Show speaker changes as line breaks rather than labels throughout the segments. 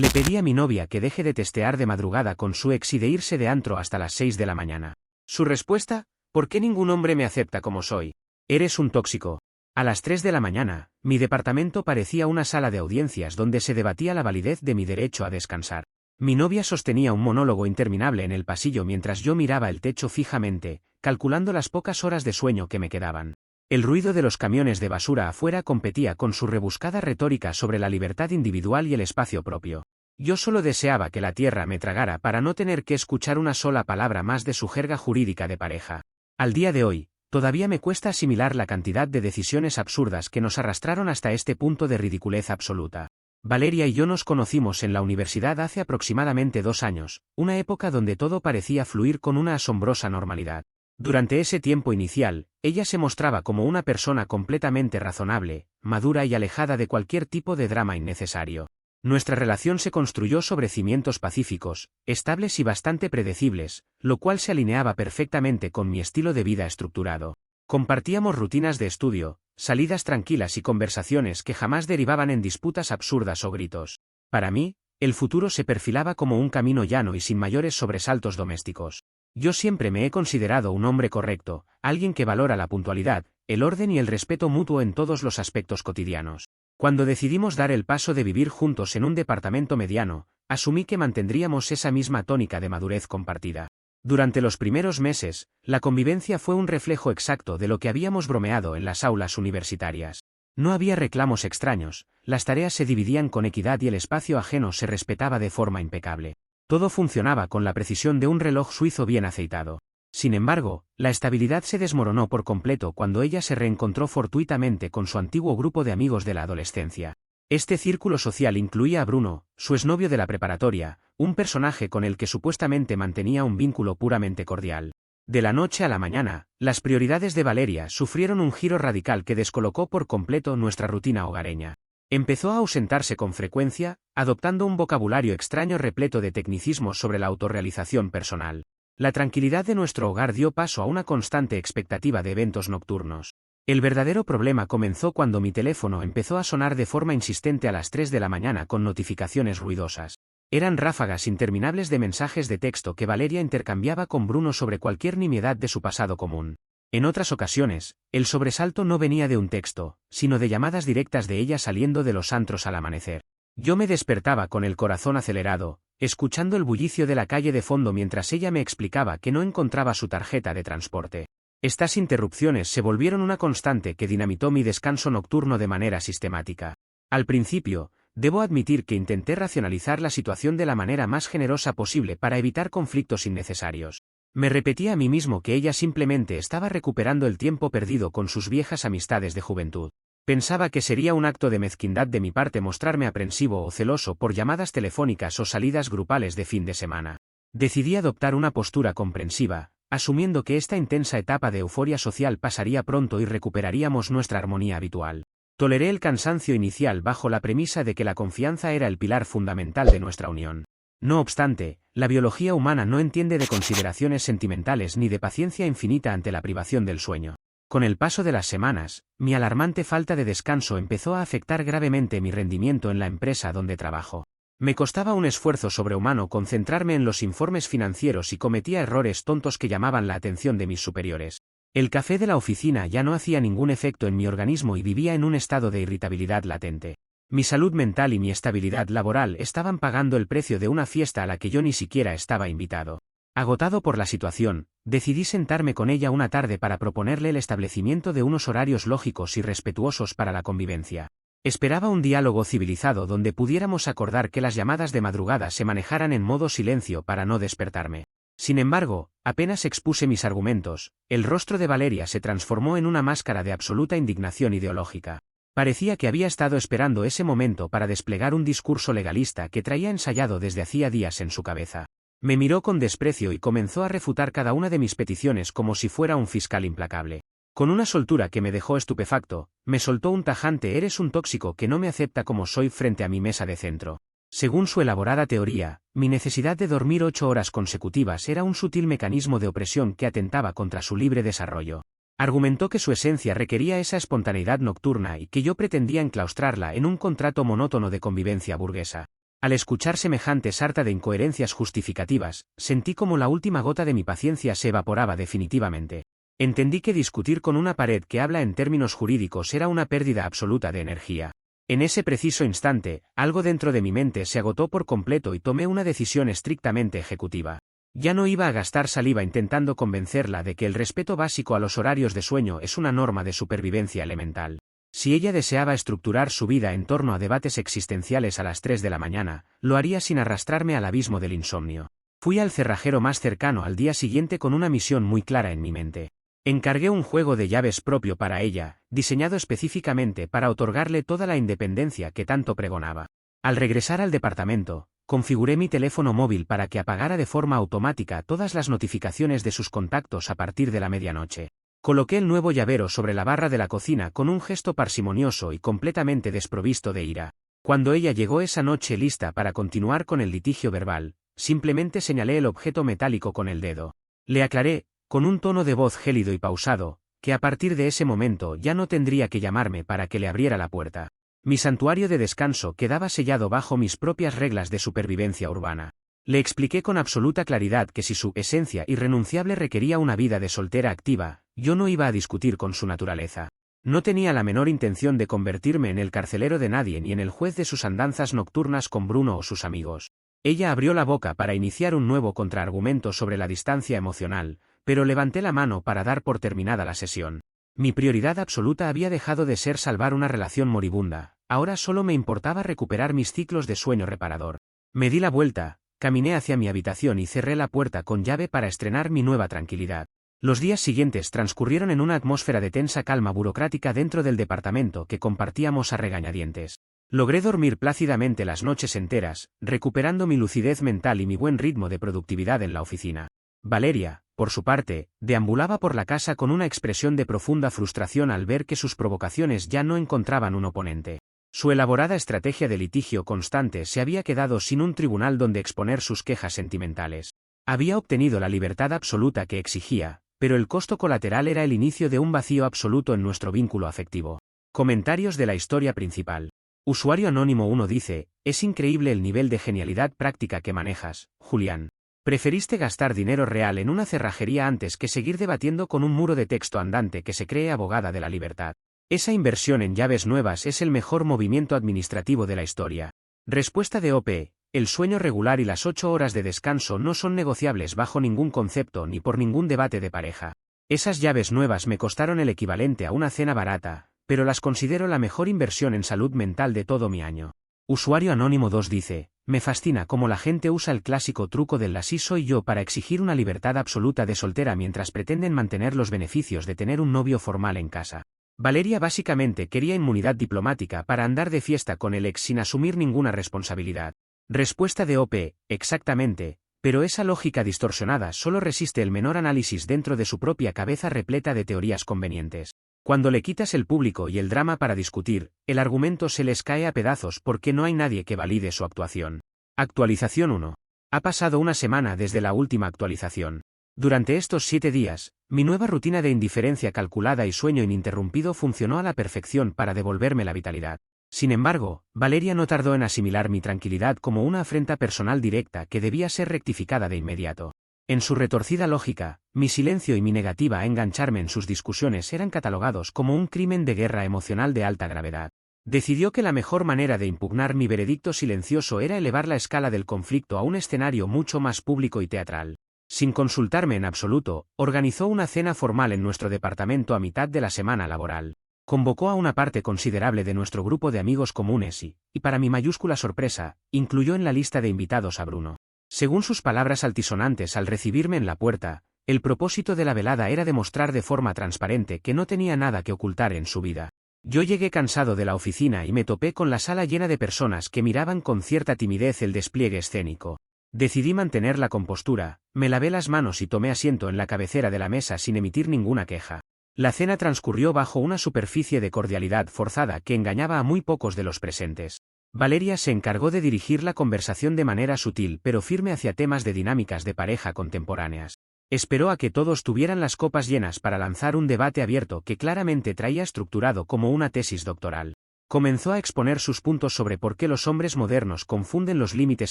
Le pedí a mi novia que deje de testear de madrugada con su ex y de irse de antro hasta las 6 de la mañana. Su respuesta: ¿por qué ningún hombre me acepta como soy? Eres un tóxico. A las 3 de la mañana, mi departamento parecía una sala de audiencias donde se debatía la validez de mi derecho a descansar. Mi novia sostenía un monólogo interminable en el pasillo mientras yo miraba el techo fijamente, calculando las pocas horas de sueño que me quedaban. El ruido de los camiones de basura afuera competía con su rebuscada retórica sobre la libertad individual y el espacio propio. Yo solo deseaba que la tierra me tragara para no tener que escuchar una sola palabra más de su jerga jurídica de pareja. Al día de hoy, todavía me cuesta asimilar la cantidad de decisiones absurdas que nos arrastraron hasta este punto de ridiculez absoluta. Valeria y yo nos conocimos en la universidad hace aproximadamente 2 años, una época donde todo parecía fluir con una asombrosa normalidad. Durante ese tiempo inicial, ella se mostraba como una persona completamente razonable, madura y alejada de cualquier tipo de drama innecesario. Nuestra relación se construyó sobre cimientos pacíficos, estables y bastante predecibles, lo cual se alineaba perfectamente con mi estilo de vida estructurado. Compartíamos rutinas de estudio, salidas tranquilas y conversaciones que jamás derivaban en disputas absurdas o gritos. Para mí, el futuro se perfilaba como un camino llano y sin mayores sobresaltos domésticos. Yo siempre me he considerado un hombre correcto, alguien que valora la puntualidad, el orden y el respeto mutuo en todos los aspectos cotidianos. Cuando decidimos dar el paso de vivir juntos en un departamento mediano, asumí que mantendríamos esa misma tónica de madurez compartida. Durante los primeros meses, la convivencia fue un reflejo exacto de lo que habíamos bromeado en las aulas universitarias. No había reclamos extraños, las tareas se dividían con equidad y el espacio ajeno se respetaba de forma impecable. Todo funcionaba con la precisión de un reloj suizo bien aceitado. Sin embargo, la estabilidad se desmoronó por completo cuando ella se reencontró fortuitamente con su antiguo grupo de amigos de la adolescencia. Este círculo social incluía a Bruno, su exnovio de la preparatoria, un personaje con el que supuestamente mantenía un vínculo puramente cordial. De la noche a la mañana, las prioridades de Valeria sufrieron un giro radical que descolocó por completo nuestra rutina hogareña. Empezó a ausentarse con frecuencia, adoptando un vocabulario extraño repleto de tecnicismos sobre la autorrealización personal. La tranquilidad de nuestro hogar dio paso a una constante expectativa de eventos nocturnos. El verdadero problema comenzó cuando mi teléfono empezó a sonar de forma insistente a las 3 de la mañana con notificaciones ruidosas. Eran ráfagas interminables de mensajes de texto que Valeria intercambiaba con Bruno sobre cualquier nimiedad de su pasado común. En otras ocasiones, el sobresalto no venía de un texto, sino de llamadas directas de ella saliendo de los antros al amanecer. Yo me despertaba con el corazón acelerado, escuchando el bullicio de la calle de fondo mientras ella me explicaba que no encontraba su tarjeta de transporte. Estas interrupciones se volvieron una constante que dinamitó mi descanso nocturno de manera sistemática. Al principio, debo admitir que intenté racionalizar la situación de la manera más generosa posible para evitar conflictos innecesarios. Me repetía a mí mismo que ella simplemente estaba recuperando el tiempo perdido con sus viejas amistades de juventud. Pensaba que sería un acto de mezquindad de mi parte mostrarme aprensivo o celoso por llamadas telefónicas o salidas grupales de fin de semana. Decidí adoptar una postura comprensiva, asumiendo que esta intensa etapa de euforia social pasaría pronto y recuperaríamos nuestra armonía habitual. Toleré el cansancio inicial bajo la premisa de que la confianza era el pilar fundamental de nuestra unión. No obstante, la biología humana no entiende de consideraciones sentimentales ni de paciencia infinita ante la privación del sueño. Con el paso de las semanas, mi alarmante falta de descanso empezó a afectar gravemente mi rendimiento en la empresa donde trabajo. Me costaba un esfuerzo sobrehumano concentrarme en los informes financieros y cometía errores tontos que llamaban la atención de mis superiores. El café de la oficina ya no hacía ningún efecto en mi organismo y vivía en un estado de irritabilidad latente. Mi salud mental y mi estabilidad laboral estaban pagando el precio de una fiesta a la que yo ni siquiera estaba invitado. Agotado por la situación, decidí sentarme con ella una tarde para proponerle el establecimiento de unos horarios lógicos y respetuosos para la convivencia. Esperaba un diálogo civilizado donde pudiéramos acordar que las llamadas de madrugada se manejaran en modo silencio para no despertarme. Sin embargo, apenas expuse mis argumentos, el rostro de Valeria se transformó en una máscara de absoluta indignación ideológica. Parecía que había estado esperando ese momento para desplegar un discurso legalista que traía ensayado desde hacía días en su cabeza. Me miró con desprecio y comenzó a refutar cada una de mis peticiones como si fuera un fiscal implacable. Con una soltura que me dejó estupefacto, me soltó un tajante: eres un tóxico que no me acepta como soy frente a mi mesa de centro. Según su elaborada teoría, mi necesidad de dormir 8 horas consecutivas era un sutil mecanismo de opresión que atentaba contra su libre desarrollo. Argumentó que su esencia requería esa espontaneidad nocturna y que yo pretendía enclaustrarla en un contrato monótono de convivencia burguesa. Al escuchar semejante sarta de incoherencias justificativas, sentí como la última gota de mi paciencia se evaporaba definitivamente. Entendí que discutir con una pared que habla en términos jurídicos era una pérdida absoluta de energía. En ese preciso instante, algo dentro de mi mente se agotó por completo y tomé una decisión estrictamente ejecutiva. Ya no iba a gastar saliva intentando convencerla de que el respeto básico a los horarios de sueño es una norma de supervivencia elemental. Si ella deseaba estructurar su vida en torno a debates existenciales a las 3 de la mañana, lo haría sin arrastrarme al abismo del insomnio. Fui al cerrajero más cercano al día siguiente con una misión muy clara en mi mente. Encargué un juego de llaves propio para ella, diseñado específicamente para otorgarle toda la independencia que tanto pregonaba. Al regresar al departamento, configuré mi teléfono móvil para que apagara de forma automática todas las notificaciones de sus contactos a partir de la medianoche. Coloqué el nuevo llavero sobre la barra de la cocina con un gesto parsimonioso y completamente desprovisto de ira. Cuando ella llegó esa noche lista para continuar con el litigio verbal, simplemente señalé el objeto metálico con el dedo. Le aclaré, con un tono de voz gélido y pausado, que a partir de ese momento ya no tendría que llamarme para que le abriera la puerta. Mi santuario de descanso quedaba sellado bajo mis propias reglas de supervivencia urbana. Le expliqué con absoluta claridad que si su esencia irrenunciable requería una vida de soltera activa, yo no iba a discutir con su naturaleza. No tenía la menor intención de convertirme en el carcelero de nadie ni en el juez de sus andanzas nocturnas con Bruno o sus amigos. Ella abrió la boca para iniciar un nuevo contraargumento sobre la distancia emocional, pero levanté la mano para dar por terminada la sesión. Mi prioridad absoluta había dejado de ser salvar una relación moribunda, ahora solo me importaba recuperar mis ciclos de sueño reparador. Me di la vuelta, caminé hacia mi habitación y cerré la puerta con llave para estrenar mi nueva tranquilidad. Los días siguientes transcurrieron en una atmósfera de tensa calma burocrática dentro del departamento que compartíamos a regañadientes. Logré dormir plácidamente las noches enteras, recuperando mi lucidez mental y mi buen ritmo de productividad en la oficina. Valeria, por su parte, deambulaba por la casa con una expresión de profunda frustración al ver que sus provocaciones ya no encontraban un oponente. Su elaborada estrategia de litigio constante se había quedado sin un tribunal donde exponer sus quejas sentimentales. Había obtenido la libertad absoluta que exigía, pero el costo colateral era el inicio de un vacío absoluto en nuestro vínculo afectivo. Comentarios de la historia principal. Usuario Anónimo 1 dice, es increíble el nivel de genialidad práctica que manejas, Julián. Preferiste gastar dinero real en una cerrajería antes que seguir debatiendo con un muro de texto andante que se cree abogada de la libertad. Esa inversión en llaves nuevas es el mejor movimiento administrativo de la historia. Respuesta de OP, el sueño regular y las 8 horas de descanso no son negociables bajo ningún concepto ni por ningún debate de pareja. Esas llaves nuevas me costaron el equivalente a una cena barata, pero las considero la mejor inversión en salud mental de todo mi año. Usuario Anónimo 2 dice, me fascina cómo la gente usa el clásico truco del así soy yo para exigir una libertad absoluta de soltera mientras pretenden mantener los beneficios de tener un novio formal en casa. Valeria básicamente quería inmunidad diplomática para andar de fiesta con el ex sin asumir ninguna responsabilidad. Respuesta de OP, exactamente, pero esa lógica distorsionada solo resiste el menor análisis dentro de su propia cabeza repleta de teorías convenientes. Cuando le quitas el público y el drama para discutir, el argumento se les cae a pedazos porque no hay nadie que valide su actuación. Actualización 1. Ha pasado una semana desde la última actualización. Durante estos 7 días, mi nueva rutina de indiferencia calculada y sueño ininterrumpido funcionó a la perfección para devolverme la vitalidad. Sin embargo, Valeria no tardó en asimilar mi tranquilidad como una afrenta personal directa que debía ser rectificada de inmediato. En su retorcida lógica, mi silencio y mi negativa a engancharme en sus discusiones eran catalogados como un crimen de guerra emocional de alta gravedad. Decidió que la mejor manera de impugnar mi veredicto silencioso era elevar la escala del conflicto a un escenario mucho más público y teatral. Sin consultarme en absoluto, organizó una cena formal en nuestro departamento a mitad de la semana laboral. Convocó a una parte considerable de nuestro grupo de amigos comunes y, para mi mayúscula sorpresa, incluyó en la lista de invitados a Bruno. Según sus palabras altisonantes al recibirme en la puerta, el propósito de la velada era demostrar de forma transparente que no tenía nada que ocultar en su vida. Yo llegué cansado de la oficina y me topé con la sala llena de personas que miraban con cierta timidez el despliegue escénico. Decidí mantener la compostura, me lavé las manos y tomé asiento en la cabecera de la mesa sin emitir ninguna queja. La cena transcurrió bajo una superficie de cordialidad forzada que engañaba a muy pocos de los presentes. Valeria se encargó de dirigir la conversación de manera sutil pero firme hacia temas de dinámicas de pareja contemporáneas. Esperó a que todos tuvieran las copas llenas para lanzar un debate abierto que claramente traía estructurado como una tesis doctoral. Comenzó a exponer sus puntos sobre por qué los hombres modernos confunden los límites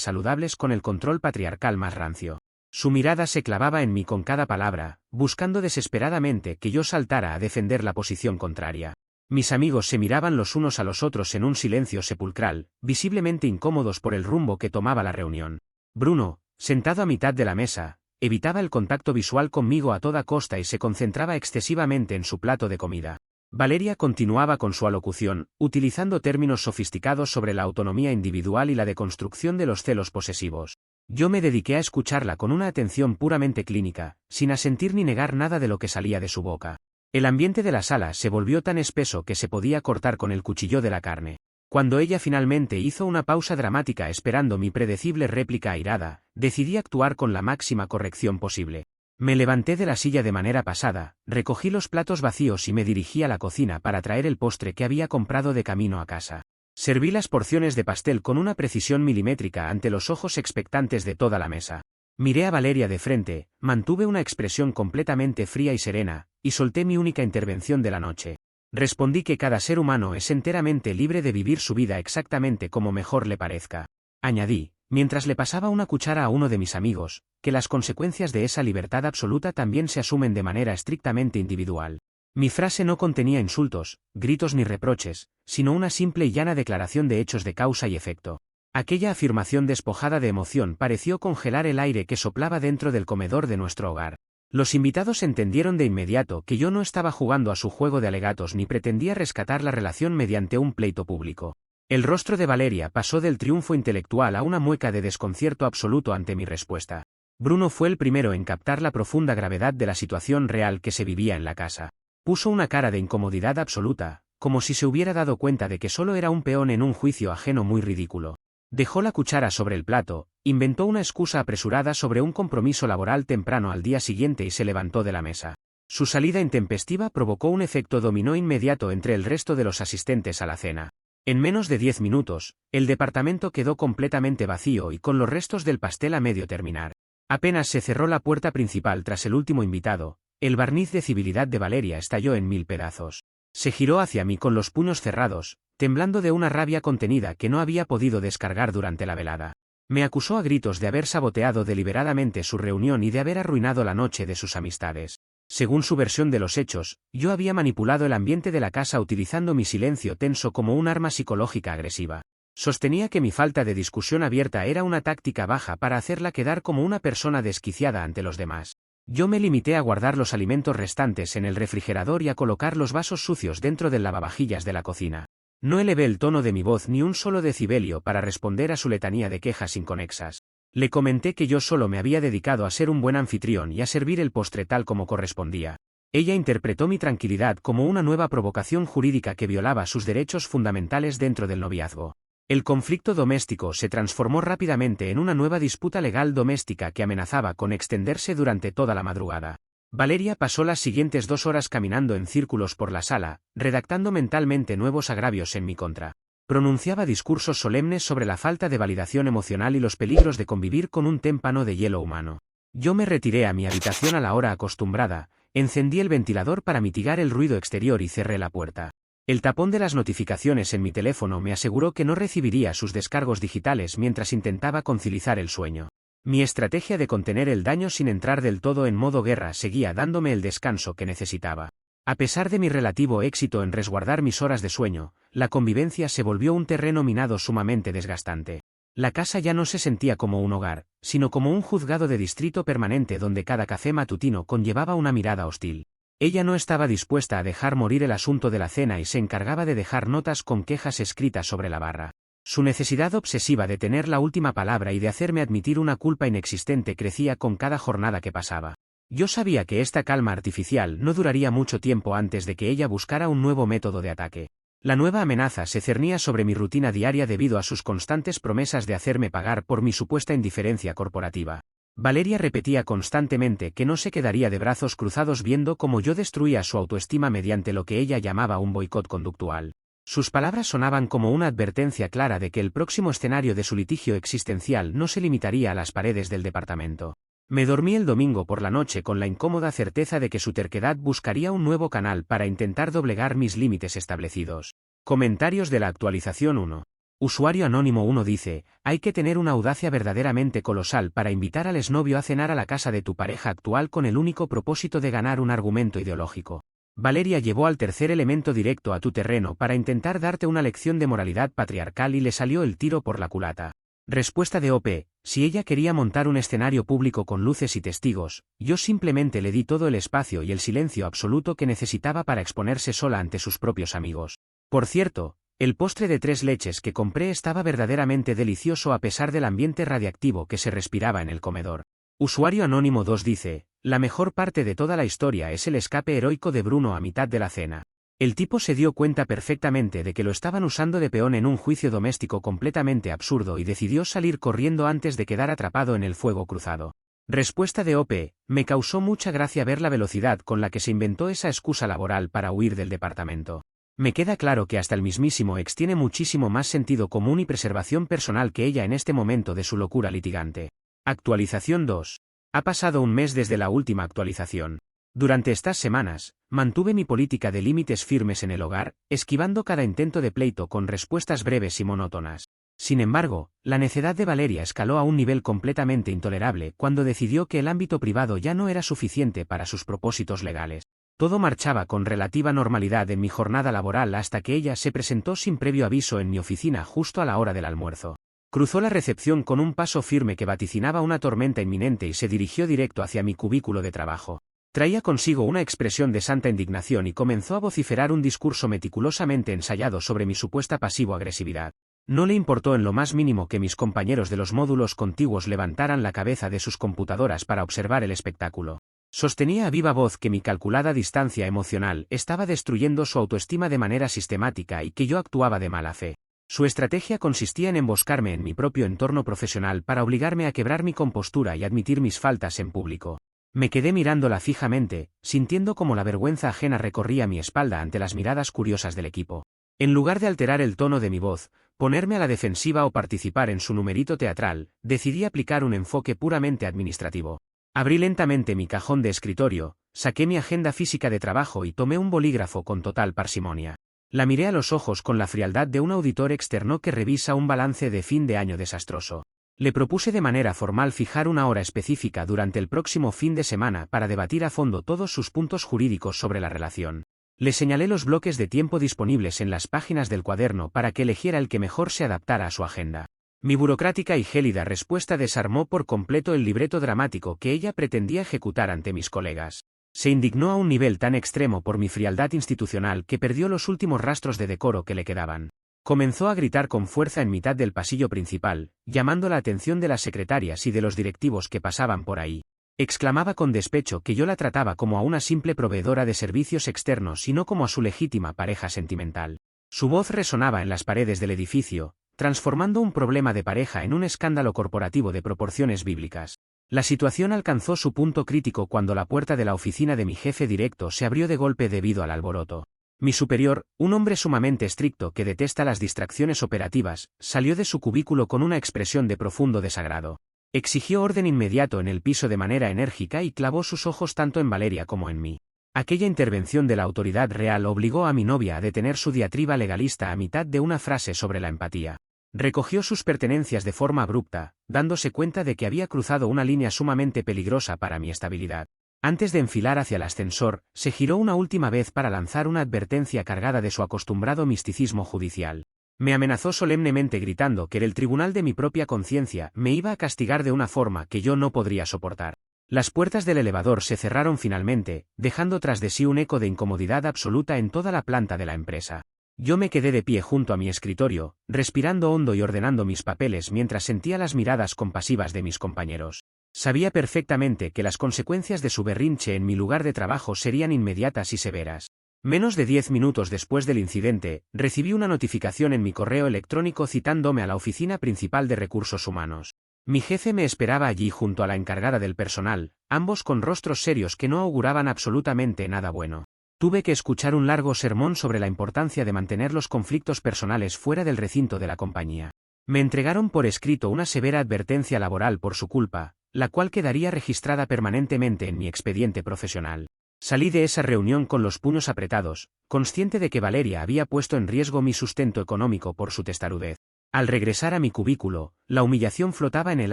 saludables con el control patriarcal más rancio. Su mirada se clavaba en mí con cada palabra, buscando desesperadamente que yo saltara a defender la posición contraria. Mis amigos se miraban los unos a los otros en un silencio sepulcral, visiblemente incómodos por el rumbo que tomaba la reunión. Bruno, sentado a mitad de la mesa, evitaba el contacto visual conmigo a toda costa y se concentraba excesivamente en su plato de comida. Valeria continuaba con su alocución, utilizando términos sofisticados sobre la autonomía individual y la deconstrucción de los celos posesivos. Yo me dediqué a escucharla con una atención puramente clínica, sin asentir ni negar nada de lo que salía de su boca. El ambiente de la sala se volvió tan espeso que se podía cortar con el cuchillo de la carne. Cuando ella finalmente hizo una pausa dramática esperando mi predecible réplica airada, decidí actuar con la máxima corrección posible. Me levanté de la silla de manera pasada, recogí los platos vacíos y me dirigí a la cocina para traer el postre que había comprado de camino a casa. Serví las porciones de pastel con una precisión milimétrica ante los ojos expectantes de toda la mesa. Miré a Valeria de frente, mantuve una expresión completamente fría y serena, y solté mi única intervención de la noche. Respondí que cada ser humano es enteramente libre de vivir su vida exactamente como mejor le parezca. Añadí, mientras le pasaba una cuchara a uno de mis amigos, que las consecuencias de esa libertad absoluta también se asumen de manera estrictamente individual. Mi frase no contenía insultos, gritos ni reproches, sino una simple y llana declaración de hechos de causa y efecto. Aquella afirmación despojada de emoción pareció congelar el aire que soplaba dentro del comedor de nuestro hogar. Los invitados entendieron de inmediato que yo no estaba jugando a su juego de alegatos ni pretendía rescatar la relación mediante un pleito público. El rostro de Valeria pasó del triunfo intelectual a una mueca de desconcierto absoluto ante mi respuesta. Bruno fue el primero en captar la profunda gravedad de la situación real que se vivía en la casa. Puso una cara de incomodidad absoluta, como si se hubiera dado cuenta de que solo era un peón en un juicio ajeno muy ridículo. Dejó la cuchara sobre el plato, inventó una excusa apresurada sobre un compromiso laboral temprano al día siguiente y se levantó de la mesa. Su salida intempestiva provocó un efecto dominó inmediato entre el resto de los asistentes a la cena. En menos de 10 minutos, el departamento quedó completamente vacío y con los restos del pastel a medio terminar. Apenas se cerró la puerta principal tras el último invitado, el barniz de civilidad de Valeria estalló en 1000 pedazos. Se giró hacia mí con los puños cerrados, temblando de una rabia contenida que no había podido descargar durante la velada. Me acusó a gritos de haber saboteado deliberadamente su reunión y de haber arruinado la noche de sus amistades. Según su versión de los hechos, yo había manipulado el ambiente de la casa utilizando mi silencio tenso como un arma psicológica agresiva. Sostenía que mi falta de discusión abierta era una táctica baja para hacerla quedar como una persona desquiciada ante los demás. Yo me limité a guardar los alimentos restantes en el refrigerador y a colocar los vasos sucios dentro del lavavajillas de la cocina. No elevé el tono de mi voz ni un solo decibelio para responder a su letanía de quejas inconexas. Le comenté que yo solo me había dedicado a ser un buen anfitrión y a servir el postre tal como correspondía. Ella interpretó mi tranquilidad como una nueva provocación jurídica que violaba sus derechos fundamentales dentro del noviazgo. El conflicto doméstico se transformó rápidamente en una nueva disputa legal doméstica que amenazaba con extenderse durante toda la madrugada. Valeria pasó las siguientes 2 horas caminando en círculos por la sala, redactando mentalmente nuevos agravios en mi contra. Pronunciaba discursos solemnes sobre la falta de validación emocional y los peligros de convivir con un témpano de hielo humano. Yo me retiré a mi habitación a la hora acostumbrada, encendí el ventilador para mitigar el ruido exterior y cerré la puerta. El tapón de las notificaciones en mi teléfono me aseguró que no recibiría sus descargos digitales mientras intentaba conciliar el sueño. Mi estrategia de contener el daño sin entrar del todo en modo guerra seguía dándome el descanso que necesitaba. A pesar de mi relativo éxito en resguardar mis horas de sueño, la convivencia se volvió un terreno minado sumamente desgastante. La casa ya no se sentía como un hogar, sino como un juzgado de distrito permanente donde cada café matutino conllevaba una mirada hostil. Ella no estaba dispuesta a dejar morir el asunto de la cena y se encargaba de dejar notas con quejas escritas sobre la barra. Su necesidad obsesiva de tener la última palabra y de hacerme admitir una culpa inexistente crecía con cada jornada que pasaba. Yo sabía que esta calma artificial no duraría mucho tiempo antes de que ella buscara un nuevo método de ataque. La nueva amenaza se cernía sobre mi rutina diaria debido a sus constantes promesas de hacerme pagar por mi supuesta indiferencia corporativa. Valeria repetía constantemente que no se quedaría de brazos cruzados viendo cómo yo destruía su autoestima mediante lo que ella llamaba un boicot conductual. Sus palabras sonaban como una advertencia clara de que el próximo escenario de su litigio existencial no se limitaría a las paredes del departamento. Me dormí el domingo por la noche con la incómoda certeza de que su terquedad buscaría un nuevo canal para intentar doblegar mis límites establecidos. Comentarios de la actualización 1. Usuario Anónimo 1 dice, hay que tener una audacia verdaderamente colosal para invitar al exnovio a cenar a la casa de tu pareja actual con el único propósito de ganar un argumento ideológico. Valeria llevó al tercer elemento directo a tu terreno para intentar darte una lección de moralidad patriarcal y le salió el tiro por la culata. Respuesta de OP, si ella quería montar un escenario público con luces y testigos, yo simplemente le di todo el espacio y el silencio absoluto que necesitaba para exponerse sola ante sus propios amigos. Por cierto, el postre de 3 leches que compré estaba verdaderamente delicioso a pesar del ambiente radiactivo que se respiraba en el comedor. Usuario Anónimo 2 dice, la mejor parte de toda la historia es el escape heroico de Bruno a mitad de la cena. El tipo se dio cuenta perfectamente de que lo estaban usando de peón en un juicio doméstico completamente absurdo y decidió salir corriendo antes de quedar atrapado en el fuego cruzado. Respuesta de OP, me causó mucha gracia ver la velocidad con la que se inventó esa excusa laboral para huir del departamento. Me queda claro que hasta el mismísimo ex tiene muchísimo más sentido común y preservación personal que ella en este momento de su locura litigante. Actualización 2. Ha pasado un mes desde la última actualización. Durante estas semanas, mantuve mi política de límites firmes en el hogar, esquivando cada intento de pleito con respuestas breves y monótonas. Sin embargo, la necedad de Valeria escaló a un nivel completamente intolerable cuando decidió que el ámbito privado ya no era suficiente para sus propósitos legales. Todo marchaba con relativa normalidad en mi jornada laboral hasta que ella se presentó sin previo aviso en mi oficina justo a la hora del almuerzo. Cruzó la recepción con un paso firme que vaticinaba una tormenta inminente y se dirigió directo hacia mi cubículo de trabajo. Traía consigo una expresión de santa indignación y comenzó a vociferar un discurso meticulosamente ensayado sobre mi supuesta pasivo-agresividad. No le importó en lo más mínimo que mis compañeros de los módulos contiguos levantaran la cabeza de sus computadoras para observar el espectáculo. Sostenía a viva voz que mi calculada distancia emocional estaba destruyendo su autoestima de manera sistemática y que yo actuaba de mala fe. Su estrategia consistía en emboscarme en mi propio entorno profesional para obligarme a quebrar mi compostura y admitir mis faltas en público. Me quedé mirándola fijamente, sintiendo como la vergüenza ajena recorría mi espalda ante las miradas curiosas del equipo. En lugar de alterar el tono de mi voz, ponerme a la defensiva o participar en su numerito teatral, decidí aplicar un enfoque puramente administrativo. Abrí lentamente mi cajón de escritorio, saqué mi agenda física de trabajo y tomé un bolígrafo con total parsimonia. La miré a los ojos con la frialdad de un auditor externo que revisa un balance de fin de año desastroso. Le propuse de manera formal fijar una hora específica durante el próximo fin de semana para debatir a fondo todos sus puntos jurídicos sobre la relación. Le señalé los bloques de tiempo disponibles en las páginas del cuaderno para que eligiera el que mejor se adaptara a su agenda. Mi burocrática y gélida respuesta desarmó por completo el libreto dramático que ella pretendía ejecutar ante mis colegas. Se indignó a un nivel tan extremo por mi frialdad institucional que perdió los últimos rastros de decoro que le quedaban. Comenzó a gritar con fuerza en mitad del pasillo principal, llamando la atención de las secretarias y de los directivos que pasaban por ahí. Exclamaba con despecho que yo la trataba como a una simple proveedora de servicios externos y no como a su legítima pareja sentimental. Su voz resonaba en las paredes del edificio, transformando un problema de pareja en un escándalo corporativo de proporciones bíblicas. La situación alcanzó su punto crítico cuando la puerta de la oficina de mi jefe directo se abrió de golpe debido al alboroto. Mi superior, un hombre sumamente estricto que detesta las distracciones operativas, salió de su cubículo con una expresión de profundo desagrado. Exigió orden inmediato en el piso de manera enérgica y clavó sus ojos tanto en Valeria como en mí. Aquella intervención de la autoridad real obligó a mi novia a detener su diatriba legalista a mitad de una frase sobre la empatía. Recogió sus pertenencias de forma abrupta, dándose cuenta de que había cruzado una línea sumamente peligrosa para mi estabilidad. Antes de enfilar hacia el ascensor, se giró una última vez para lanzar una advertencia cargada de su acostumbrado misticismo judicial. Me amenazó solemnemente gritando que el tribunal de mi propia conciencia me iba a castigar de una forma que yo no podría soportar. Las puertas del elevador se cerraron finalmente, dejando tras de sí un eco de incomodidad absoluta en toda la planta de la empresa. Yo me quedé de pie junto a mi escritorio, respirando hondo y ordenando mis papeles mientras sentía las miradas compasivas de mis compañeros. Sabía perfectamente que las consecuencias de su berrinche en mi lugar de trabajo serían inmediatas y severas. Menos de 10 minutos después del incidente, recibí una notificación en mi correo electrónico citándome a la oficina principal de recursos humanos. Mi jefe me esperaba allí junto a la encargada del personal, ambos con rostros serios que no auguraban absolutamente nada bueno. Tuve que escuchar un largo sermón sobre la importancia de mantener los conflictos personales fuera del recinto de la compañía. Me entregaron por escrito una severa advertencia laboral por su culpa, la cual quedaría registrada permanentemente en mi expediente profesional. Salí de esa reunión con los puños apretados, consciente de que Valeria había puesto en riesgo mi sustento económico por su testarudez. Al regresar a mi cubículo, la humillación flotaba en el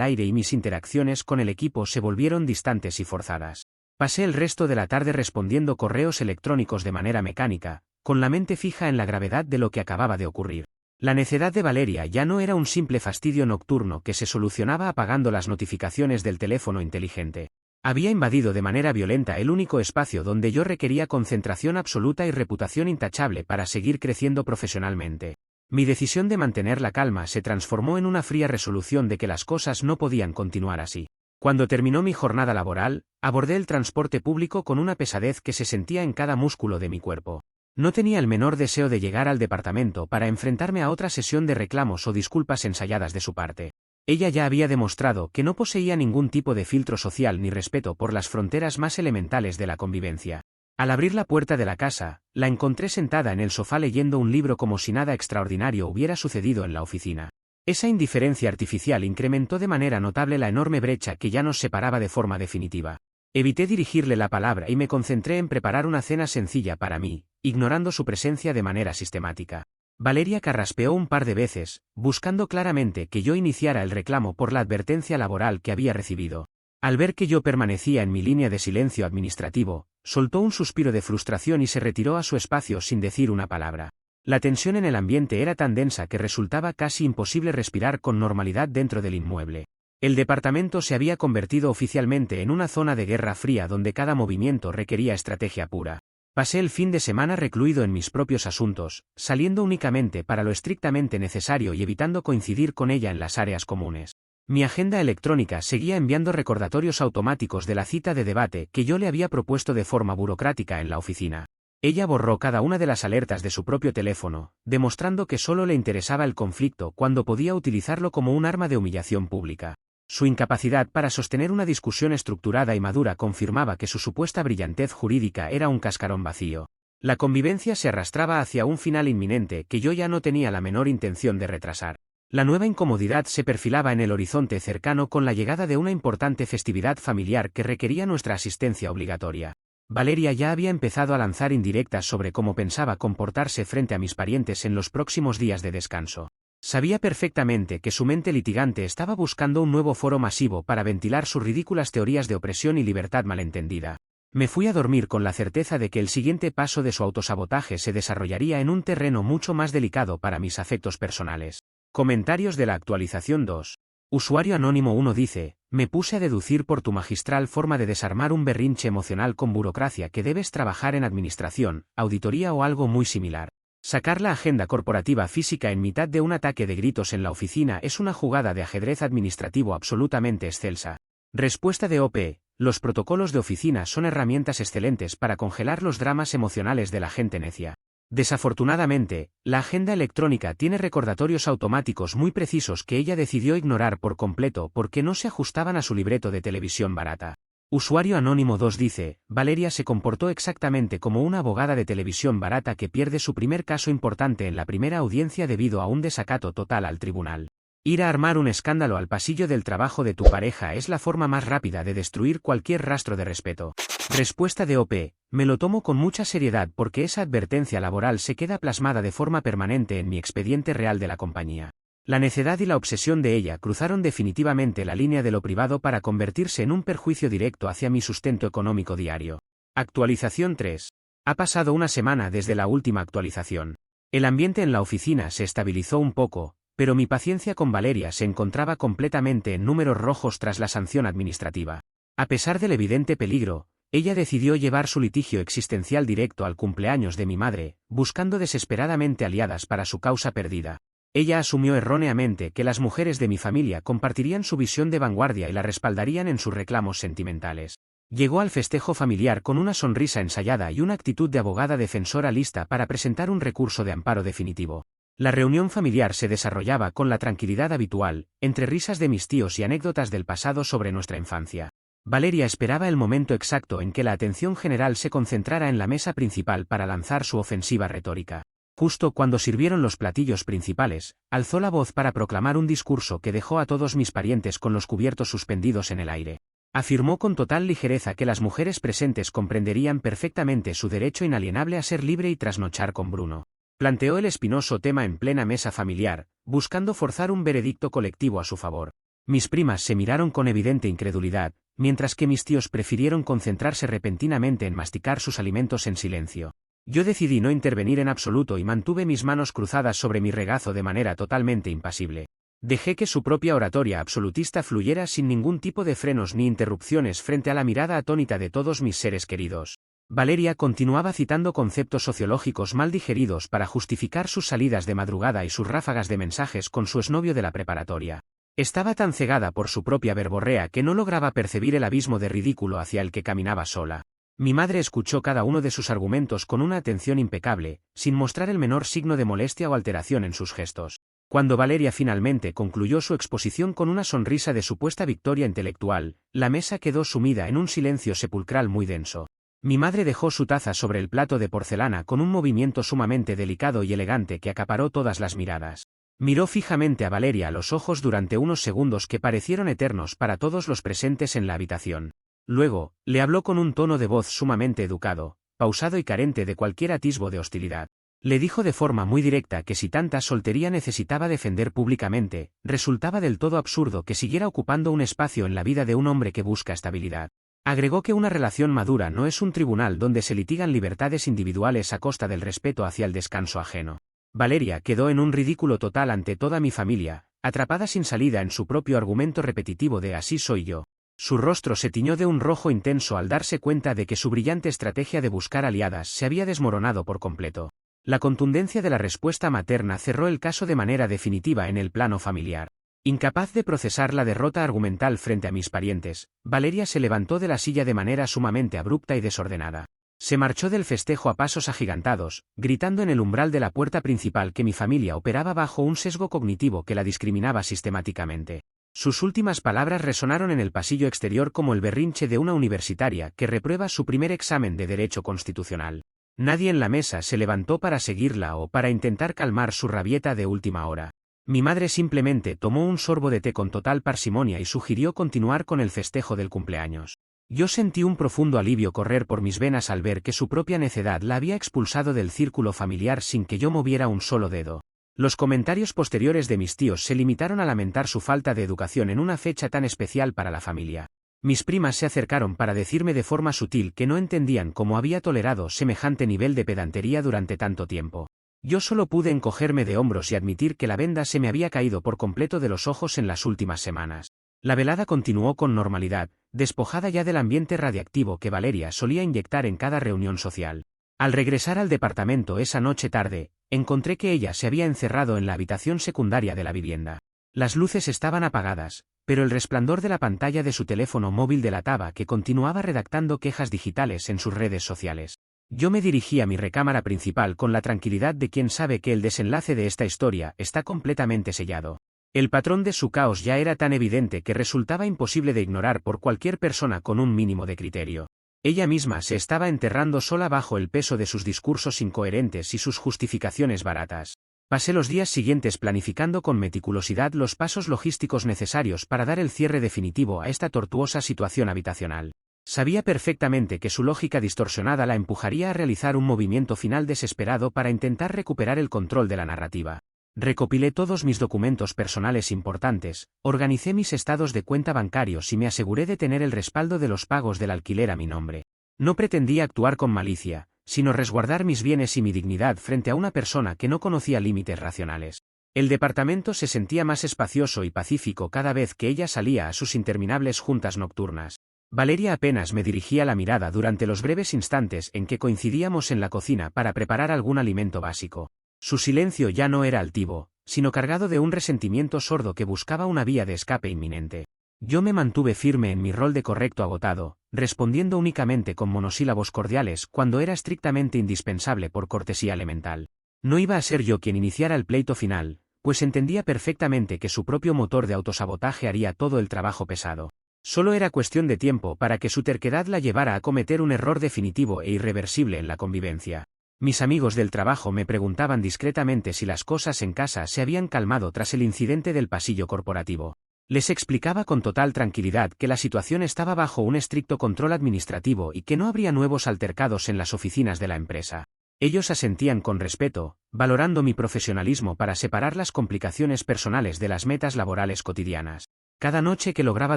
aire y mis interacciones con el equipo se volvieron distantes y forzadas. Pasé el resto de la tarde respondiendo correos electrónicos de manera mecánica, con la mente fija en la gravedad de lo que acababa de ocurrir. La necedad de Valeria ya no era un simple fastidio nocturno que se solucionaba apagando las notificaciones del teléfono inteligente. Había invadido de manera violenta el único espacio donde yo requería concentración absoluta y reputación intachable para seguir creciendo profesionalmente. Mi decisión de mantener la calma se transformó en una fría resolución de que las cosas no podían continuar así. Cuando terminó mi jornada laboral, abordé el transporte público con una pesadez que se sentía en cada músculo de mi cuerpo. No tenía el menor deseo de llegar al departamento para enfrentarme a otra sesión de reclamos o disculpas ensayadas de su parte. Ella ya había demostrado que no poseía ningún tipo de filtro social ni respeto por las fronteras más elementales de la convivencia. Al abrir la puerta de la casa, la encontré sentada en el sofá leyendo un libro como si nada extraordinario hubiera sucedido en la oficina. Esa indiferencia artificial incrementó de manera notable la enorme brecha que ya nos separaba de forma definitiva. Evité dirigirle la palabra y me concentré en preparar una cena sencilla para mí, ignorando su presencia de manera sistemática. Valeria carraspeó un par de veces, buscando claramente que yo iniciara el reclamo por la advertencia laboral que había recibido. Al ver que yo permanecía en mi línea de silencio administrativo, soltó un suspiro de frustración y se retiró a su espacio sin decir una palabra. La tensión en el ambiente era tan densa que resultaba casi imposible respirar con normalidad dentro del inmueble. El departamento se había convertido oficialmente en una zona de guerra fría donde cada movimiento requería estrategia pura. Pasé el fin de semana recluido en mis propios asuntos, saliendo únicamente para lo estrictamente necesario y evitando coincidir con ella en las áreas comunes. Mi agenda electrónica seguía enviando recordatorios automáticos de la cita de debate que yo le había propuesto de forma burocrática en la oficina. Ella borró cada una de las alertas de su propio teléfono, demostrando que solo le interesaba el conflicto cuando podía utilizarlo como un arma de humillación pública. Su incapacidad para sostener una discusión estructurada y madura confirmaba que su supuesta brillantez jurídica era un cascarón vacío. La convivencia se arrastraba hacia un final inminente que yo ya no tenía la menor intención de retrasar. La nueva incomodidad se perfilaba en el horizonte cercano con la llegada de una importante festividad familiar que requería nuestra asistencia obligatoria. Valeria ya había empezado a lanzar indirectas sobre cómo pensaba comportarse frente a mis parientes en los próximos días de descanso. Sabía perfectamente que su mente litigante estaba buscando un nuevo foro masivo para ventilar sus ridículas teorías de opresión y libertad malentendida. Me fui a dormir con la certeza de que el siguiente paso de su autosabotaje se desarrollaría en un terreno mucho más delicado para mis afectos personales. Comentarios de la actualización 2. Usuario anónimo 1 dice, me puse a deducir por tu magistral forma de desarmar un berrinche emocional con burocracia que debes trabajar en administración, auditoría o algo muy similar. Sacar la agenda corporativa física en mitad de un ataque de gritos en la oficina es una jugada de ajedrez administrativo absolutamente excelsa. Respuesta de OP. Los protocolos de oficina son herramientas excelentes para congelar los dramas emocionales de la gente necia. Desafortunadamente, la agenda electrónica tiene recordatorios automáticos muy precisos que ella decidió ignorar por completo porque no se ajustaban a su libreto de televisión barata. Usuario anónimo 2 dice, Valeria se comportó exactamente como una abogada de televisión barata que pierde su primer caso importante en la primera audiencia debido a un desacato total al tribunal. Ir a armar un escándalo al pasillo del trabajo de tu pareja es la forma más rápida de destruir cualquier rastro de respeto. Respuesta de OP, me lo tomo con mucha seriedad porque esa advertencia laboral se queda plasmada de forma permanente en mi expediente real de la compañía. La necedad y la obsesión de ella cruzaron definitivamente la línea de lo privado para convertirse en un perjuicio directo hacia mi sustento económico diario. Actualización 3. Ha pasado una semana desde la última actualización. El ambiente en la oficina se estabilizó un poco, pero mi paciencia con Valeria se encontraba completamente en números rojos tras la sanción administrativa. A pesar del evidente peligro, ella decidió llevar su litigio existencial directo al cumpleaños de mi madre, buscando desesperadamente aliadas para su causa perdida. Ella asumió erróneamente que las mujeres de mi familia compartirían su visión de vanguardia y la respaldarían en sus reclamos sentimentales. Llegó al festejo familiar con una sonrisa ensayada y una actitud de abogada defensora lista para presentar un recurso de amparo definitivo. La reunión familiar se desarrollaba con la tranquilidad habitual, entre risas de mis tíos y anécdotas del pasado sobre nuestra infancia. Valeria esperaba el momento exacto en que la atención general se concentrara en la mesa principal para lanzar su ofensiva retórica. Justo cuando sirvieron los platillos principales, alzó la voz para proclamar un discurso que dejó a todos mis parientes con los cubiertos suspendidos en el aire. Afirmó con total ligereza que las mujeres presentes comprenderían perfectamente su derecho inalienable a ser libre y trasnochar con Bruno. Planteó el espinoso tema en plena mesa familiar, buscando forzar un veredicto colectivo a su favor. Mis primas se miraron con evidente incredulidad, mientras que mis tíos prefirieron concentrarse repentinamente en masticar sus alimentos en silencio. Yo decidí no intervenir en absoluto y mantuve mis manos cruzadas sobre mi regazo de manera totalmente impasible. Dejé que su propia oratoria absolutista fluyera sin ningún tipo de frenos ni interrupciones frente a la mirada atónita de todos mis seres queridos. Valeria continuaba citando conceptos sociológicos mal digeridos para justificar sus salidas de madrugada y sus ráfagas de mensajes con su exnovio de la preparatoria. Estaba tan cegada por su propia verborrea que no lograba percibir el abismo de ridículo hacia el que caminaba sola. Mi madre escuchó cada uno de sus argumentos con una atención impecable, sin mostrar el menor signo de molestia o alteración en sus gestos. Cuando Valeria finalmente concluyó su exposición con una sonrisa de supuesta victoria intelectual, la mesa quedó sumida en un silencio sepulcral muy denso. Mi madre dejó su taza sobre el plato de porcelana con un movimiento sumamente delicado y elegante que acaparó todas las miradas. Miró fijamente a Valeria a los ojos durante unos segundos que parecieron eternos para todos los presentes en la habitación. Luego, le habló con un tono de voz sumamente educado, pausado y carente de cualquier atisbo de hostilidad. Le dijo de forma muy directa que si tanta soltería necesitaba defender públicamente, resultaba del todo absurdo que siguiera ocupando un espacio en la vida de un hombre que busca estabilidad. Agregó que una relación madura no es un tribunal donde se litigan libertades individuales a costa del respeto hacia el descanso ajeno. Valeria quedó en un ridículo total ante toda mi familia, atrapada sin salida en su propio argumento repetitivo de así soy yo. Su rostro se tiñó de un rojo intenso al darse cuenta de que su brillante estrategia de buscar aliadas se había desmoronado por completo. La contundencia de la respuesta materna cerró el caso de manera definitiva en el plano familiar. Incapaz de procesar la derrota argumental frente a mis parientes, Valeria se levantó de la silla de manera sumamente abrupta y desordenada. Se marchó del festejo a pasos agigantados, gritando en el umbral de la puerta principal que mi familia operaba bajo un sesgo cognitivo que la discriminaba sistemáticamente. Sus últimas palabras resonaron en el pasillo exterior como el berrinche de una universitaria que reprueba su primer examen de Derecho Constitucional. Nadie en la mesa se levantó para seguirla o para intentar calmar su rabieta de última hora. Mi madre simplemente tomó un sorbo de té con total parsimonia y sugirió continuar con el festejo del cumpleaños. Yo sentí un profundo alivio correr por mis venas al ver que su propia necedad la había expulsado del círculo familiar sin que yo moviera un solo dedo. Los comentarios posteriores de mis tíos se limitaron a lamentar su falta de educación en una fecha tan especial para la familia. Mis primas se acercaron para decirme de forma sutil que no entendían cómo había tolerado semejante nivel de pedantería durante tanto tiempo. Yo solo pude encogerme de hombros y admitir que la venda se me había caído por completo de los ojos en las últimas semanas. La velada continuó con normalidad, despojada ya del ambiente radiactivo que Valeria solía inyectar en cada reunión social. Al regresar al departamento esa noche tarde, encontré que ella se había encerrado en la habitación secundaria de la vivienda. Las luces estaban apagadas, pero el resplandor de la pantalla de su teléfono móvil delataba que continuaba redactando quejas digitales en sus redes sociales. Yo me dirigí a mi recámara principal con la tranquilidad de quien sabe que el desenlace de esta historia está completamente sellado. El patrón de su caos ya era tan evidente que resultaba imposible de ignorar por cualquier persona con un mínimo de criterio. Ella misma se estaba enterrando sola bajo el peso de sus discursos incoherentes y sus justificaciones baratas. Pasé los días siguientes planificando con meticulosidad los pasos logísticos necesarios para dar el cierre definitivo a esta tortuosa situación habitacional. Sabía perfectamente que su lógica distorsionada la empujaría a realizar un movimiento final desesperado para intentar recuperar el control de la narrativa. Recopilé todos mis documentos personales importantes, organicé mis estados de cuenta bancarios y me aseguré de tener el respaldo de los pagos del alquiler a mi nombre. No pretendía actuar con malicia, sino resguardar mis bienes y mi dignidad frente a una persona que no conocía límites racionales. El departamento se sentía más espacioso y pacífico cada vez que ella salía a sus interminables juntas nocturnas. Valeria apenas me dirigía la mirada durante los breves instantes en que coincidíamos en la cocina para preparar algún alimento básico. Su silencio ya no era altivo, sino cargado de un resentimiento sordo que buscaba una vía de escape inminente. Yo me mantuve firme en mi rol de correcto agotado, respondiendo únicamente con monosílabos cordiales cuando era estrictamente indispensable por cortesía elemental. No iba a ser yo quien iniciara el pleito final, pues entendía perfectamente que su propio motor de autosabotaje haría todo el trabajo pesado. Solo era cuestión de tiempo para que su terquedad la llevara a cometer un error definitivo e irreversible en la convivencia. Mis amigos del trabajo me preguntaban discretamente si las cosas en casa se habían calmado tras el incidente del pasillo corporativo. Les explicaba con total tranquilidad que la situación estaba bajo un estricto control administrativo y que no habría nuevos altercados en las oficinas de la empresa. Ellos asentían con respeto, valorando mi profesionalismo para separar las complicaciones personales de las metas laborales cotidianas. Cada noche que lograba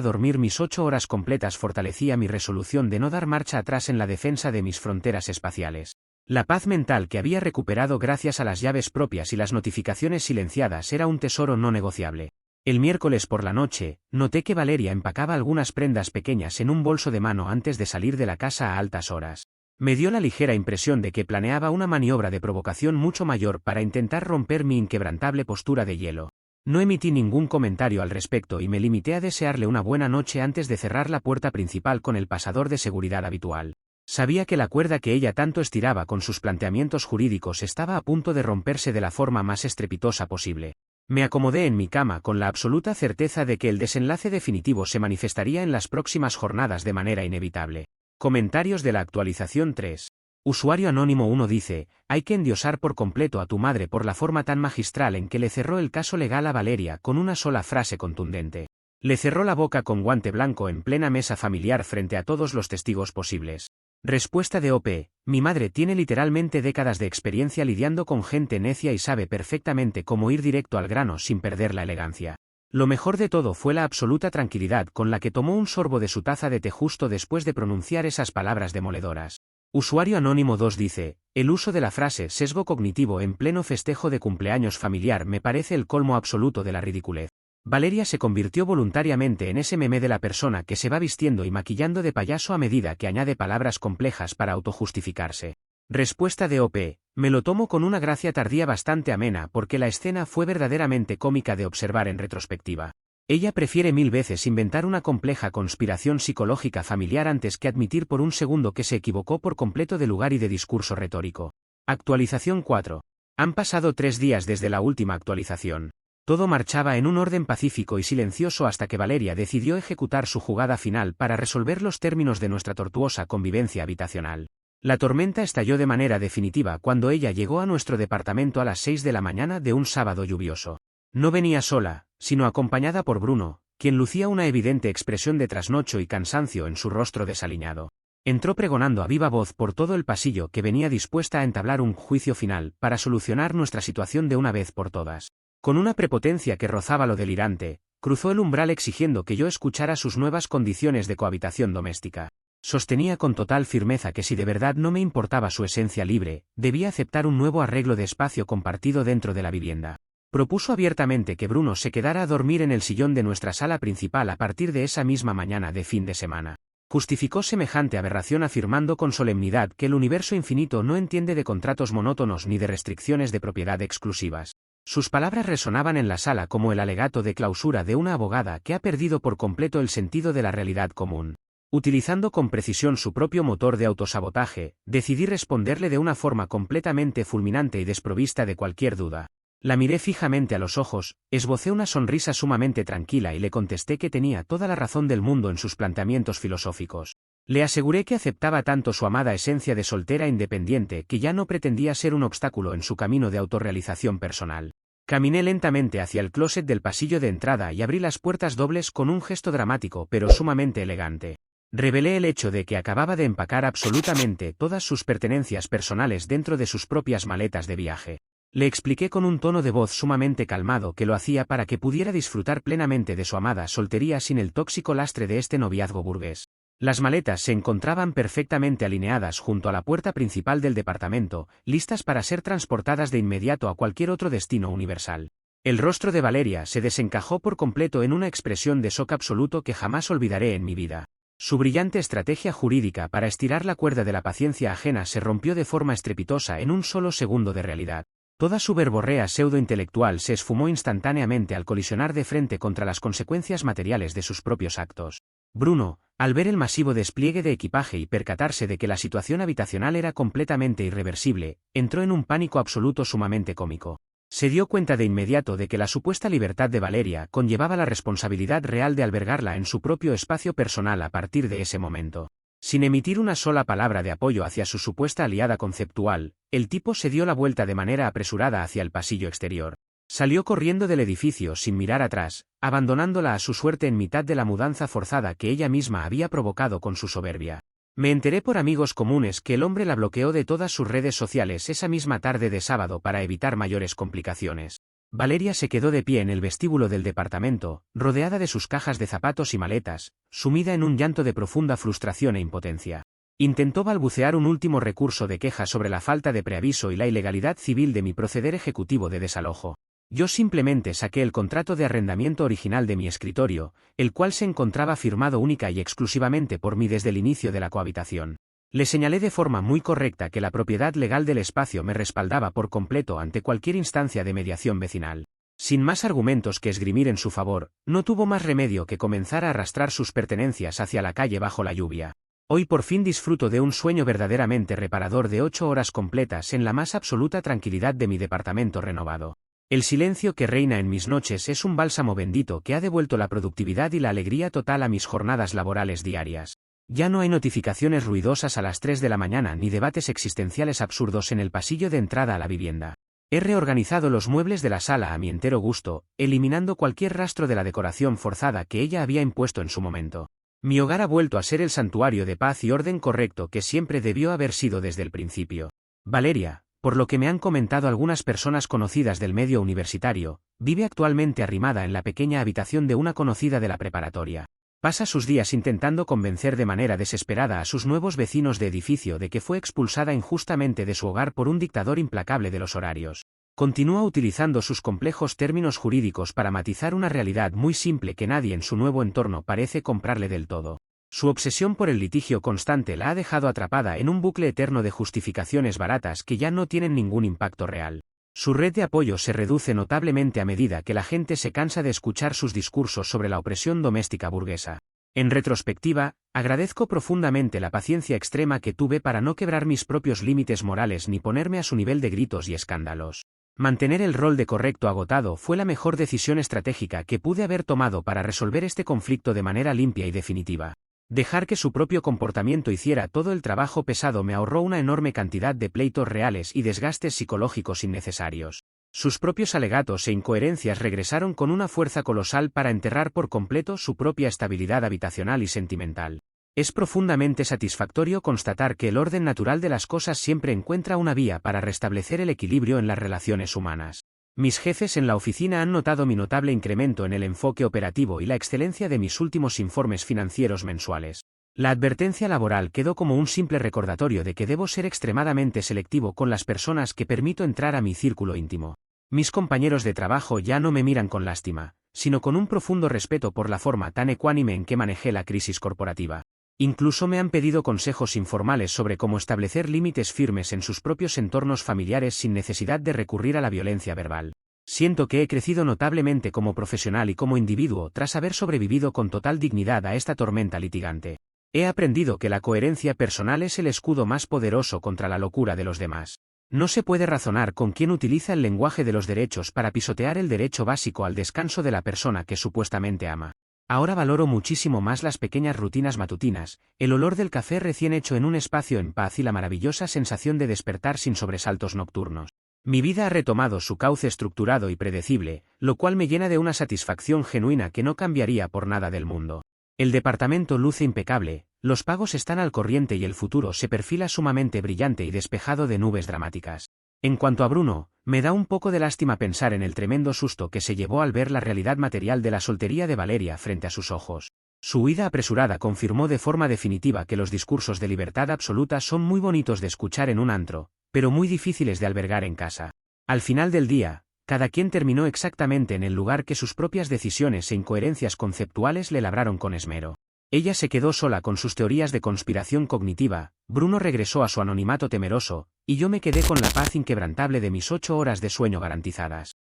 dormir mis 8 horas completas fortalecía mi resolución de no dar marcha atrás en la defensa de mis fronteras espaciales. La paz mental que había recuperado gracias a las llaves propias y las notificaciones silenciadas era un tesoro no negociable. El miércoles por la noche, noté que Valeria empacaba algunas prendas pequeñas en un bolso de mano antes de salir de la casa a altas horas. Me dio la ligera impresión de que planeaba una maniobra de provocación mucho mayor para intentar romper mi inquebrantable postura de hielo. No emití ningún comentario al respecto y me limité a desearle una buena noche antes de cerrar la puerta principal con el pasador de seguridad habitual. Sabía que la cuerda que ella tanto estiraba con sus planteamientos jurídicos estaba a punto de romperse de la forma más estrepitosa posible. Me acomodé en mi cama con la absoluta certeza de que el desenlace definitivo se manifestaría en las próximas jornadas de manera inevitable. Comentarios de la actualización 3. Usuario anónimo 1 dice, hay que endiosar por completo a tu madre por la forma tan magistral en que le cerró el caso legal a Valeria con una sola frase contundente. Le cerró la boca con guante blanco en plena mesa familiar frente a todos los testigos posibles. Respuesta de OP, mi madre tiene literalmente décadas de experiencia lidiando con gente necia y sabe perfectamente cómo ir directo al grano sin perder la elegancia. Lo mejor de todo fue la absoluta tranquilidad con la que tomó un sorbo de su taza de té justo después de pronunciar esas palabras demoledoras. Usuario anónimo 2 dice, el uso de la frase sesgo cognitivo en pleno festejo de cumpleaños familiar me parece el colmo absoluto de la ridiculez. Valeria se convirtió voluntariamente en ese meme de la persona que se va vistiendo y maquillando de payaso a medida que añade palabras complejas para autojustificarse. Respuesta de OP, me lo tomo con una gracia tardía bastante amena porque la escena fue verdaderamente cómica de observar en retrospectiva. Ella prefiere 1000 veces inventar una compleja conspiración psicológica familiar antes que admitir por un segundo que se equivocó por completo de lugar y de discurso retórico. Actualización 4. Han pasado 3 días desde la última actualización. Todo marchaba en un orden pacífico y silencioso hasta que Valeria decidió ejecutar su jugada final para resolver los términos de nuestra tortuosa convivencia habitacional. La tormenta estalló de manera definitiva cuando ella llegó a nuestro departamento a las 6 de la mañana de un sábado lluvioso. No venía sola, sino acompañada por Bruno, quien lucía una evidente expresión de trasnocho y cansancio en su rostro desaliñado. Entró pregonando a viva voz por todo el pasillo que venía dispuesta a entablar un juicio final para solucionar nuestra situación de una vez por todas. Con una prepotencia que rozaba lo delirante, cruzó el umbral exigiendo que yo escuchara sus nuevas condiciones de cohabitación doméstica. Sostenía con total firmeza que si de verdad no me importaba su esencia libre, debía aceptar un nuevo arreglo de espacio compartido dentro de la vivienda. Propuso abiertamente que Bruno se quedara a dormir en el sillón de nuestra sala principal a partir de esa misma mañana de fin de semana. Justificó semejante aberración afirmando con solemnidad que el universo infinito no entiende de contratos monótonos ni de restricciones de propiedad exclusivas. Sus palabras resonaban en la sala como el alegato de clausura de una abogada que ha perdido por completo el sentido de la realidad común. Utilizando con precisión su propio motor de autosabotaje, decidí responderle de una forma completamente fulminante y desprovista de cualquier duda. La miré fijamente a los ojos, esbocé una sonrisa sumamente tranquila y le contesté que tenía toda la razón del mundo en sus planteamientos filosóficos. Le aseguré que aceptaba tanto su amada esencia de soltera independiente que ya no pretendía ser un obstáculo en su camino de autorrealización personal. Caminé lentamente hacia el closet del pasillo de entrada y abrí las puertas dobles con un gesto dramático pero sumamente elegante. Revelé el hecho de que acababa de empacar absolutamente todas sus pertenencias personales dentro de sus propias maletas de viaje. Le expliqué con un tono de voz sumamente calmado que lo hacía para que pudiera disfrutar plenamente de su amada soltería sin el tóxico lastre de este noviazgo burgués. Las maletas se encontraban perfectamente alineadas junto a la puerta principal del departamento, listas para ser transportadas de inmediato a cualquier otro destino universal. El rostro de Valeria se desencajó por completo en una expresión de shock absoluto que jamás olvidaré en mi vida. Su brillante estrategia jurídica para estirar la cuerda de la paciencia ajena se rompió de forma estrepitosa en un solo segundo de realidad. Toda su verborrea pseudo-intelectual se esfumó instantáneamente al colisionar de frente contra las consecuencias materiales de sus propios actos. Bruno, al ver el masivo despliegue de equipaje y percatarse de que la situación habitacional era completamente irreversible, entró en un pánico absoluto sumamente cómico. Se dio cuenta de inmediato de que la supuesta libertad de Valeria conllevaba la responsabilidad real de albergarla en su propio espacio personal a partir de ese momento. Sin emitir una sola palabra de apoyo hacia su supuesta aliada conceptual, el tipo se dio la vuelta de manera apresurada hacia el pasillo exterior. Salió corriendo del edificio sin mirar atrás, abandonándola a su suerte en mitad de la mudanza forzada que ella misma había provocado con su soberbia. Me enteré por amigos comunes que el hombre la bloqueó de todas sus redes sociales esa misma tarde de sábado para evitar mayores complicaciones. Valeria se quedó de pie en el vestíbulo del departamento, rodeada de sus cajas de zapatos y maletas, sumida en un llanto de profunda frustración e impotencia. Intentó balbucear un último recurso de queja sobre la falta de preaviso y la ilegalidad civil de mi proceder ejecutivo de desalojo. Yo simplemente saqué el contrato de arrendamiento original de mi escritorio, el cual se encontraba firmado única y exclusivamente por mí desde el inicio de la cohabitación. Le señalé de forma muy correcta que la propiedad legal del espacio me respaldaba por completo ante cualquier instancia de mediación vecinal. Sin más argumentos que esgrimir en su favor, no tuvo más remedio que comenzar a arrastrar sus pertenencias hacia la calle bajo la lluvia. Hoy por fin disfruto de un sueño verdaderamente reparador de 8 horas completas en la más absoluta tranquilidad de mi departamento renovado. El silencio que reina en mis noches es un bálsamo bendito que ha devuelto la productividad y la alegría total a mis jornadas laborales diarias. Ya no hay notificaciones ruidosas a las 3 de la mañana ni debates existenciales absurdos en el pasillo de entrada a la vivienda. He reorganizado los muebles de la sala a mi entero gusto, eliminando cualquier rastro de la decoración forzada que ella había impuesto en su momento. Mi hogar ha vuelto a ser el santuario de paz y orden correcto que siempre debió haber sido desde el principio. Valeria, por lo que me han comentado algunas personas conocidas del medio universitario, vive actualmente arrimada en la pequeña habitación de una conocida de la preparatoria. Pasa sus días intentando convencer de manera desesperada a sus nuevos vecinos de edificio de que fue expulsada injustamente de su hogar por un dictador implacable de los horarios. Continúa utilizando sus complejos términos jurídicos para matizar una realidad muy simple que nadie en su nuevo entorno parece comprarle del todo. Su obsesión por el litigio constante la ha dejado atrapada en un bucle eterno de justificaciones baratas que ya no tienen ningún impacto real. Su red de apoyo se reduce notablemente a medida que la gente se cansa de escuchar sus discursos sobre la opresión doméstica burguesa. En retrospectiva, agradezco profundamente la paciencia extrema que tuve para no quebrar mis propios límites morales ni ponerme a su nivel de gritos y escándalos. Mantener el rol de correcto agotado fue la mejor decisión estratégica que pude haber tomado para resolver este conflicto de manera limpia y definitiva. Dejar que su propio comportamiento hiciera todo el trabajo pesado me ahorró una enorme cantidad de pleitos reales y desgastes psicológicos innecesarios. Sus propios alegatos e incoherencias regresaron con una fuerza colosal para enterrar por completo su propia estabilidad habitacional y sentimental. Es profundamente satisfactorio constatar que el orden natural de las cosas siempre encuentra una vía para restablecer el equilibrio en las relaciones humanas. Mis jefes en la oficina han notado mi notable incremento en el enfoque operativo y la excelencia de mis últimos informes financieros mensuales. La advertencia laboral quedó como un simple recordatorio de que debo ser extremadamente selectivo con las personas que permito entrar a mi círculo íntimo. Mis compañeros de trabajo ya no me miran con lástima, sino con un profundo respeto por la forma tan ecuánime en que manejé la crisis corporativa. Incluso me han pedido consejos informales sobre cómo establecer límites firmes en sus propios entornos familiares sin necesidad de recurrir a la violencia verbal. Siento que he crecido notablemente como profesional y como individuo tras haber sobrevivido con total dignidad a esta tormenta litigante. He aprendido que la coherencia personal es el escudo más poderoso contra la locura de los demás. No se puede razonar con quien utiliza el lenguaje de los derechos para pisotear el derecho básico al descanso de la persona que supuestamente ama. Ahora valoro muchísimo más las pequeñas rutinas matutinas, el olor del café recién hecho en un espacio en paz y la maravillosa sensación de despertar sin sobresaltos nocturnos. Mi vida ha retomado su cauce estructurado y predecible, lo cual me llena de una satisfacción genuina que no cambiaría por nada del mundo. El departamento luce impecable, los pagos están al corriente y el futuro se perfila sumamente brillante y despejado de nubes dramáticas. En cuanto a Bruno, me da un poco de lástima pensar en el tremendo susto que se llevó al ver la realidad material de la soltería de Valeria frente a sus ojos. Su huida apresurada confirmó de forma definitiva que los discursos de libertad absoluta son muy bonitos de escuchar en un antro, pero muy difíciles de albergar en casa. Al final del día, cada quien terminó exactamente en el lugar que sus propias decisiones e incoherencias conceptuales le labraron con esmero. Ella se quedó sola con sus teorías de conspiración cognitiva, Bruno regresó a su anonimato temeroso, y yo me quedé con la paz inquebrantable de mis 8 horas de sueño garantizadas.